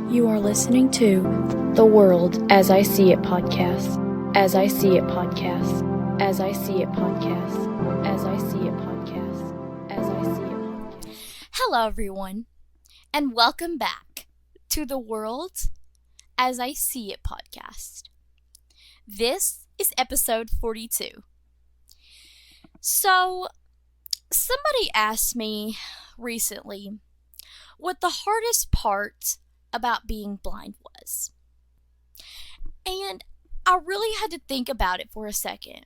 You are listening to The World As I See It podcast. As I See It podcast. As I See It podcast. As I See It podcast. As I See It podcast. Hello, everyone, and welcome back to The World As I See It podcast. This is episode 42. So, somebody asked me recently what the hardest part about being blind was. And I really had to think about it for a second.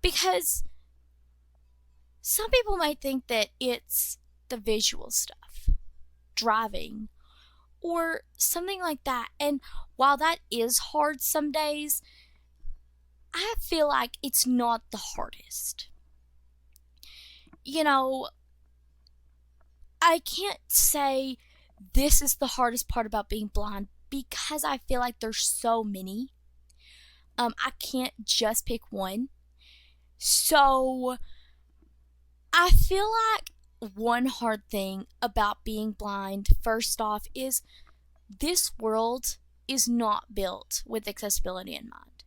Because some people might think that it's the visual stuff, driving, or something like that. And while that is hard some days, I feel like it's not the hardest. You know, I can't say this is the hardest part about being blind because I feel like there's so many. I can't just pick one. So I feel like one hard thing about being blind, first off, is this world is not built with accessibility in mind.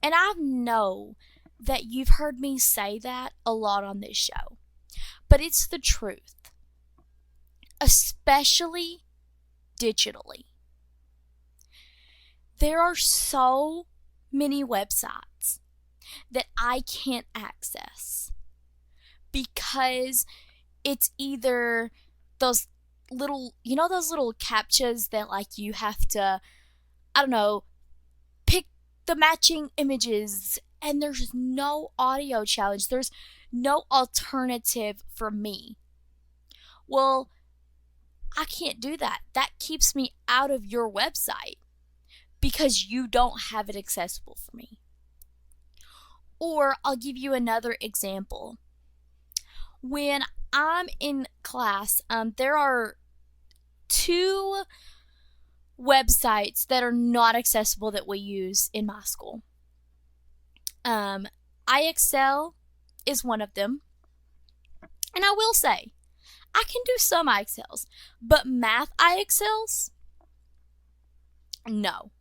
And I know that you've heard me say that a lot on this show, but it's the truth. Especially digitally. There are so many websites that I can't access because it's either those little, those little captchas that like you have to, pick the matching images, and there's no audio challenge. There's no alternative for me. Well, I can't do that. That keeps me out of your website because you don't have it accessible for me. Or I'll give you another example. When I'm in class, there are 2 websites that are not accessible that we use in my school. iExcel is one of them. And I will say, I can do some iExcels, but math iExcels? No,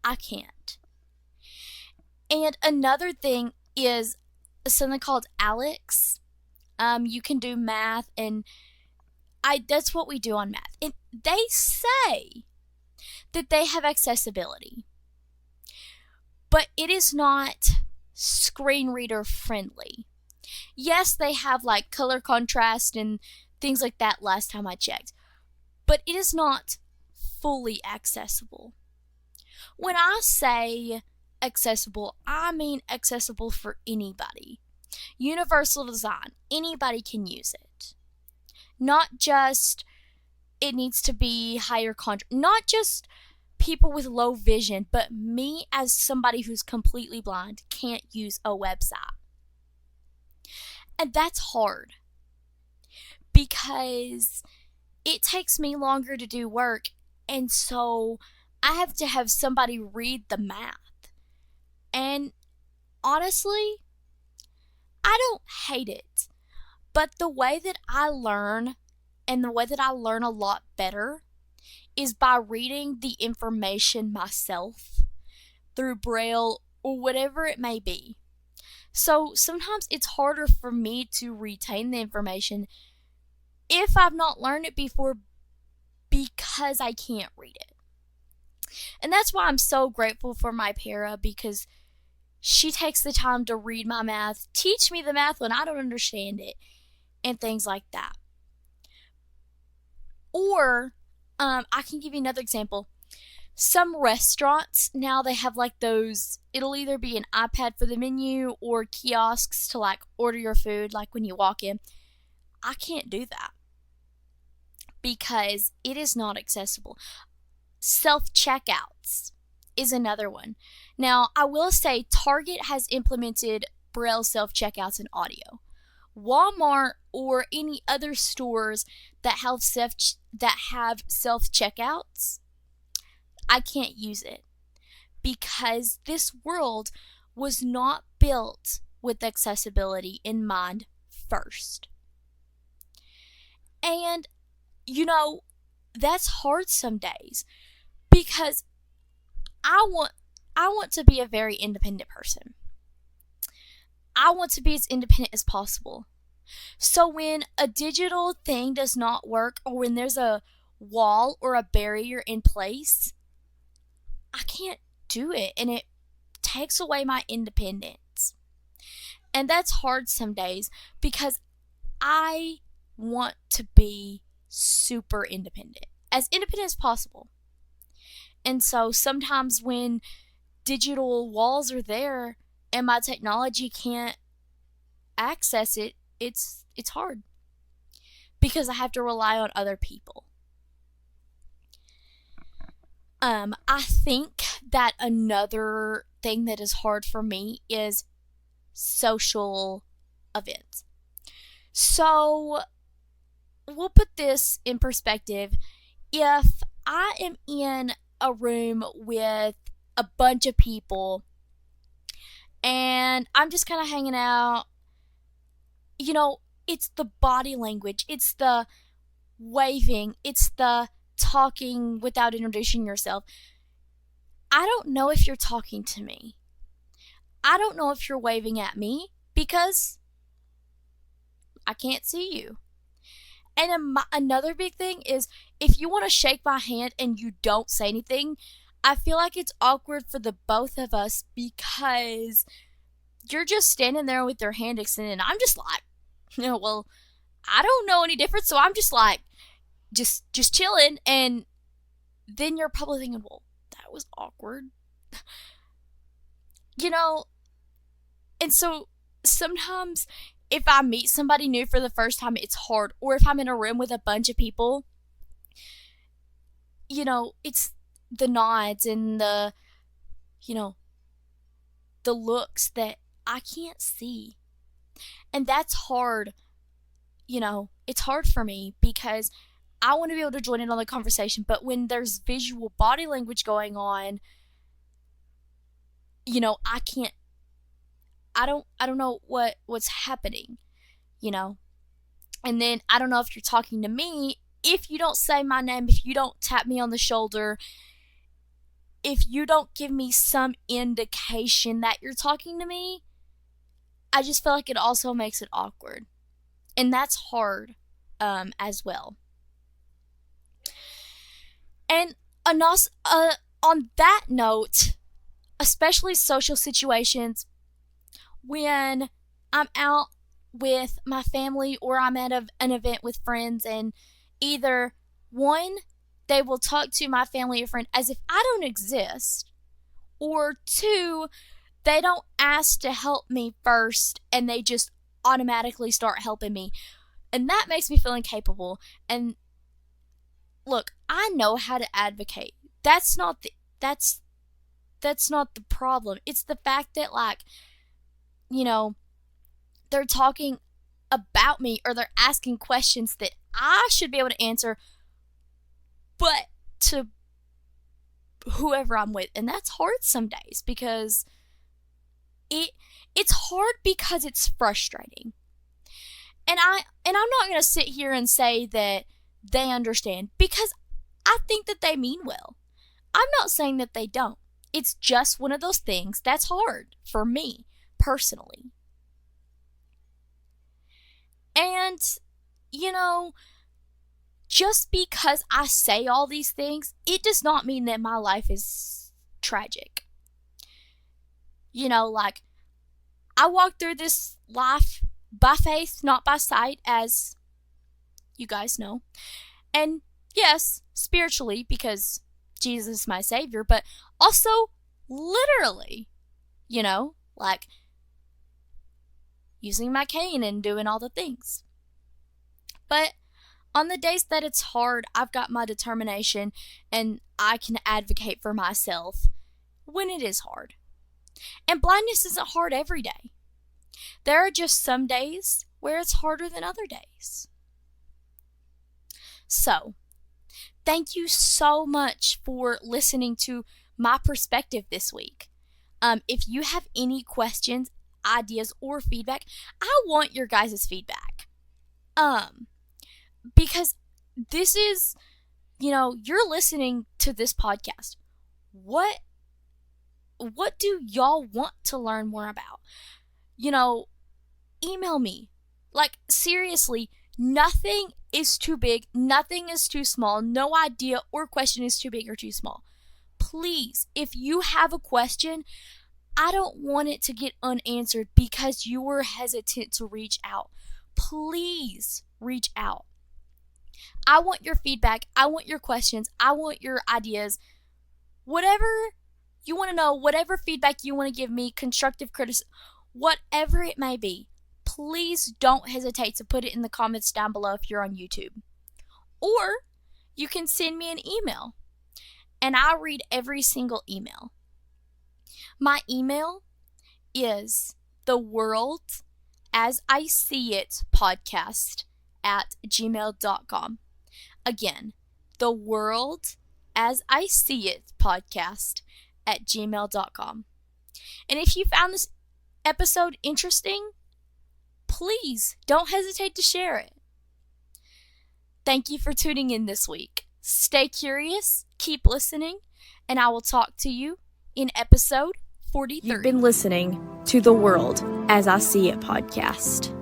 I can't. And another thing is something called ALEKS. You can do math, and that's what we do on math. And they say that they have accessibility, but it is not screen reader friendly. Yes, they have like color contrast and things like that last time I checked, but it is not fully accessible. When I say accessible, I mean accessible for anybody. Universal design, anybody can use it. Not just it needs to be higher contrast, not just people with low vision, but me as somebody who's completely blind can't use a website. And that's hard because it takes me longer to do work, and so I have to have somebody read the math. And honestly, I don't hate it, but the way that I learn, and the way that I learn a lot better, is by reading the information myself through Braille or whatever it may be. So sometimes it's harder for me to retain the information if I've not learned it before because I can't read it. And that's why I'm so grateful for my para, because she takes the time to read my math, teach me the math when I don't understand it, and things like that. Or, I can give you another example. Some restaurants, now they have like those, it'll either be an iPad for the menu or kiosks to like order your food, like when you walk in. I can't do that because it is not accessible. Self-checkouts is another one. Now, I will say Target has implemented Braille self-checkouts in audio. Walmart or any other stores that have self-checkouts, I can't use it because this world was not built with accessibility in mind first. And, that's hard some days because I want to be a very independent person. I want to be as independent as possible. So when a digital thing does not work, or when there's a wall or a barrier in place, I can't do it, and it takes away my independence. And that's hard some days because I want to be super independent as possible. And so sometimes when digital walls are there and my technology can't access it, it's hard because I have to rely on other people. I think that another thing that is hard for me is social events. So we'll put this in perspective. If I am in a room with a bunch of people and I'm just kind of hanging out, it's the body language, it's the waving, it's the talking without introducing yourself. I don't know if you're talking to me. I don't know if you're waving at me because I can't see you. And another big thing is if you want to shake my hand and you don't say anything, I feel like it's awkward for the both of us because you're just standing there with your hand extended and I'm just like, well, I don't know any different, so I'm just like, just chilling, and then you're probably thinking, well, that was awkward. And so sometimes if I meet somebody new for the first time, it's hard. Or if I'm in a room with a bunch of people, it's the nods and the looks that I can't see. And that's hard. It's hard for me because I want to be able to join in on the conversation, but when there's visual body language going on, I can't. I don't know what's happening, And then I don't know if you're talking to me if you don't say my name, if you don't tap me on the shoulder, if you don't give me some indication that you're talking to me. I just feel like it also makes it awkward. And that's hard as well. And on that note, especially social situations, when I'm out with my family or I'm at an event with friends, and either one, they will talk to my family or friend as if I don't exist, or two, they don't ask to help me first and they just automatically start helping me. And that makes me feel incapable. And look, I know how to advocate. That's not the problem. It's the fact that they're talking about me or they're asking questions that I should be able to answer, but to whoever I'm with. And that's hard some days because it's hard because it's frustrating. And I'm not going to sit here and say that they understand because I think that they mean well. I'm not saying that they don't. It's just one of those things that's hard for me personally. And, just because I say all these things, it does not mean that my life is tragic. I walk through this life by faith, not by sight, as you guys know. And yes, spiritually, because Jesus is my Savior, but also literally, using my cane and doing all the things. But on the days that it's hard, I've got my determination and I can advocate for myself when it is hard. And blindness isn't hard every day. There are just some days where it's harder than other days. So, thank you so much for listening to my perspective this week. If you have any questions, ideas, or feedback, I want your guys' feedback. Because this is you're listening to this podcast. What do y'all want to learn more about? Email me. Like, seriously, nothing is too big, nothing is too small, no idea or question is too big or too small. Please, if you have a question, I don't want it to get unanswered because you were hesitant to reach out. Please reach out. I want your feedback. I want your questions. I want your ideas. Whatever you want to know, whatever feedback you want to give me, constructive criticism, whatever it may be, please don't hesitate to put it in the comments down below if you're on YouTube. Or you can send me an email, and I read every single email. My email is theworldasiseeitpodcast@gmail.com. Again, theworldasiseeitpodcast@gmail.com. And if you found this episode interesting, please don't hesitate to share it. Thank you for tuning in this week. Stay curious, keep listening, and I will talk to you in episode 43. You've been listening to the World as I See It podcast.